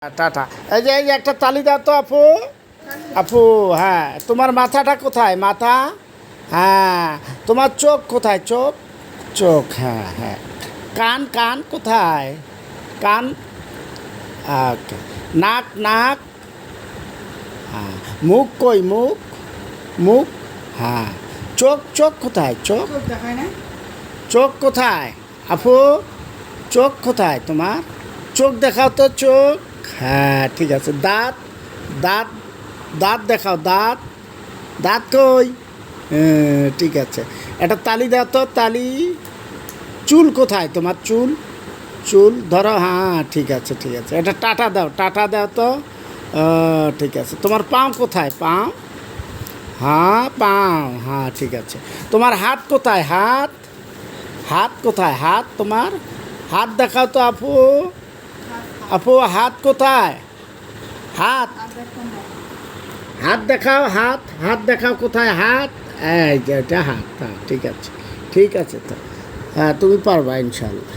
Tata. এই যে একটা তালি দাও তো আপু। আপু, হ্যাঁ, তোমার মাথাটা কোথায়? মাথা। হ্যাঁ। তোমার চোখ কোথায়? চোখ। চোখ, হ্যাঁ হ্যাঁ। কান, কান কোথায়? কান। ওকে। নাক, নাক। হ্যাঁ। মুখ কই? মুখ। মুখ। হ্যাঁ। চোখ, চোখ কোথায়? চোখ। চোখ দেখায় না। চোখ কোথায় আপু? চোখ কোথায় তোমার? চোখ দেখাও তো, চোখ। হ্যাঁ, ঠিক আছে। দাঁত। দাঁত। দাঁত দেখাও, দাঁত। দাঁত কই? হ্যাঁ, ঠিক আছে। একটা তালি দাও তো, তালি। চুল কোথায় তোমার? চুল। চুল ধরো, হ্যাঁ ঠিক আছে ঠিক আছে। এটা টাটা দাও, টাটা দাও তো। ঠিক আছে। তোমার পাও কোথায়? পাও। হ্যাঁ, পাও, হ্যাঁ ঠিক আছে। তোমার হাত কোথায়? হাত। হাত কোথায়? হাত তোমার। হাত দেখাও তো আপু। আপু, হাত কোথায়? হাত। হাত দেখাও, হাত। হাত দেখাও কোথায়? হাত। এই যে এটা হাত। হ্যাঁ, ঠিক আছে। ঠিক আছে তো। হ্যাঁ, তুমি পারবা ইনশাল্লাহ।